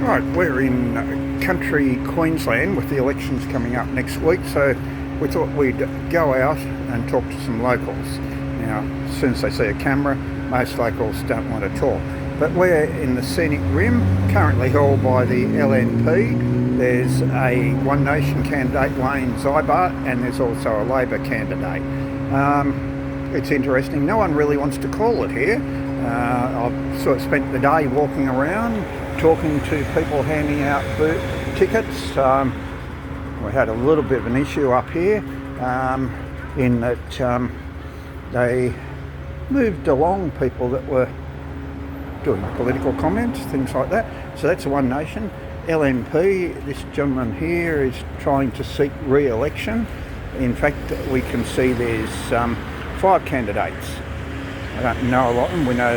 Right, we're in country Queensland with the elections coming up next week, so we thought we'd go out and talk to some locals. Now, as soon as they see a camera, most locals don't want to talk. But we're in the Senic Rim, currently held by the LNP. There's a One Nation candidate, Wayne Zybart, and there's also a Labor candidate. It's interesting, no one really wants to call it here. I've sort of spent the day walking around, talking to people handing out tickets. We had a little bit of an issue up here in that they moved along people that were doing political comments, things like that. So that's One Nation. LNP, this gentleman here is trying to seek re-election. In fact, we can see there's 5 candidates. I don't know a lot of them. We know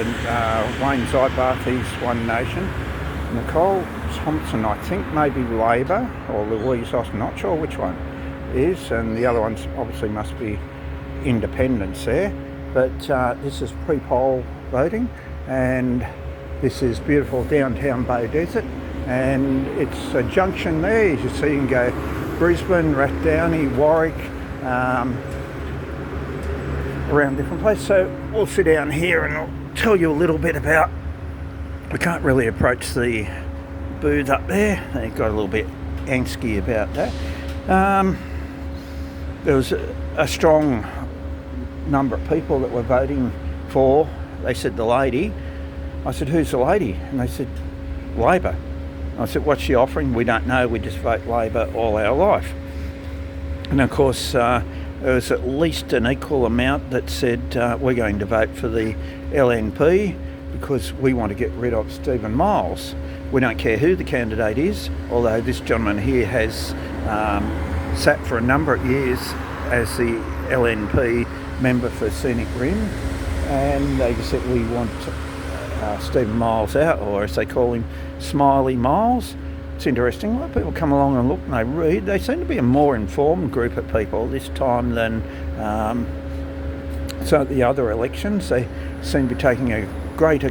Wayne Zybart, he's One Nation. Nicole Thompson, I think, maybe Labor, or Louise, I'm not sure which one is, and the other ones obviously must be independents there. But this is pre-poll voting, and this is beautiful downtown Bay Desert, and it's a junction there. As you see, you can go Brisbane, Rathdowney, Warwick, around different places. So we'll sit down here and I'll tell you a little bit about. We can't really approach the booth up there. They got a little bit angsty about that. There was a strong number of people that were voting for, they said, the lady. I said, who's the lady? And they said, Labor. I said, what's she offering? We don't know, we just vote Labor all our life. And of course, there was at least an equal amount that said we're going to vote for the LNP because we want to get rid of Stephen Miles. We don't care who the candidate is, although this gentleman here has sat for a number of years as the LNP member for Scenic Rim, and they just said we want Stephen Miles out, or as they call him, Smiley Miles. It's interesting, a lot of people come along and look and they read. They seem to be a more informed group of people this time than so at the other elections. They seem to be taking a greater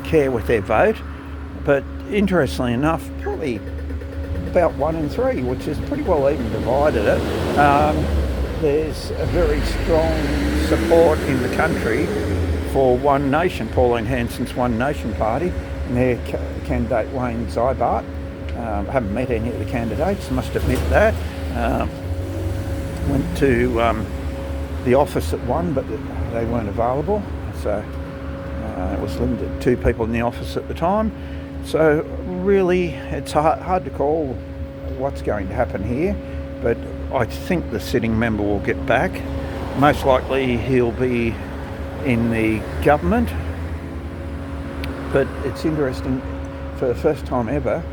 care with their vote. But interestingly enough, probably about 1 in 3, which is pretty well even divided it. There's a very strong support in the country for One Nation, Pauline Hanson's One Nation party, and their candidate Wayne Zybart. I haven't met any of the candidates, must admit that. Went to the office at one, but they weren't available, so it was limited to 2 people in the office at the time. So really, it's hard to call what's going to happen here, but I think the sitting member will get back. Most likely he'll be in the government, but it's interesting, for the first time ever,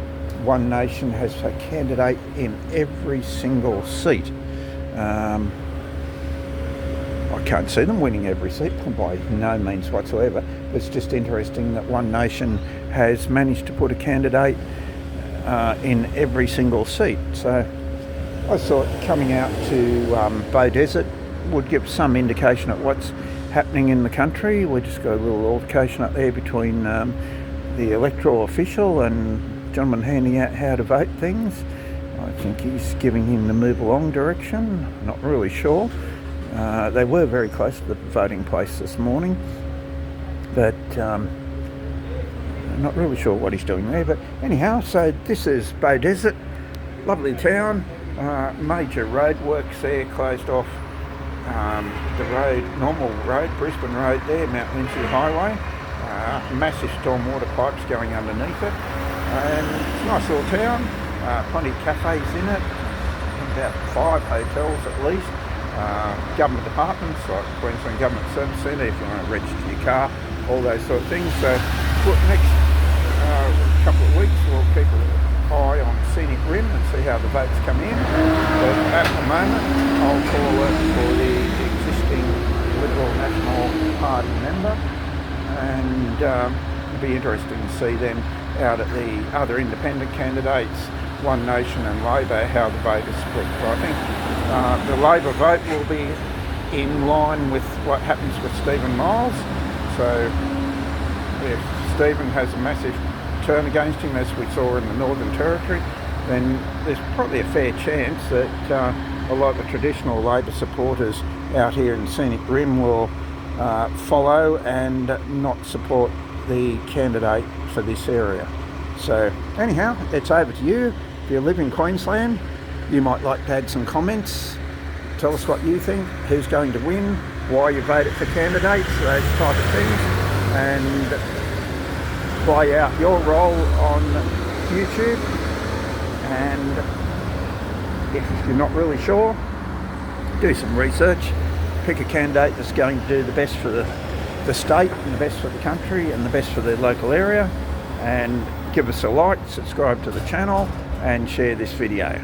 One Nation has a candidate in every single seat. I can't see them winning every seat, by no means whatsoever. It's just interesting that One Nation has managed to put a candidate in every single seat. So I thought coming out to Bay Desert would give some indication of what's happening in the country. We just got a little altercation up there between the electoral official and gentleman handing out how to vote things. I think he's giving him the move along direction, not really sure. They were very close to the voting place this morning, but I'm not really sure what he's doing there. But anyhow, so this is Bay Desert, lovely town, major road works there, closed off the road, normal road, Brisbane Road there, Mount Lindesay Highway, massive stormwater pipes going underneath it, and it's a nice little town, plenty of cafes in it, about 5 hotels at least, government departments like Queensland Government Service Centre if you want to register your car, all those sort of things. So for the next couple of weeks we'll keep an eye on Senic Rim and see how the votes come in, but at the moment I'll call it for the existing Liberal National Party member, and it'll be interesting to see then out at the other independent candidates, One Nation and Labor, how the vote is split. But I think the Labor vote will be in line with what happens with Stephen Miles. So if Stephen has a massive turn against him, as we saw in the Northern Territory, then there's probably a fair chance that a lot of the traditional Labor supporters out here in Scenic Rim will follow and not support the candidate for this area. So anyhow, it's over to you. If you live in Queensland, you might like to add some comments. Tell us what you think, who's going to win, why you voted for candidates, those type of things, and play out your role on YouTube. And if you're not really sure, do some research, pick a candidate that's going to do the best for the state and the best for the country and the best for the local area, and give us a like, subscribe to the channel and share this video.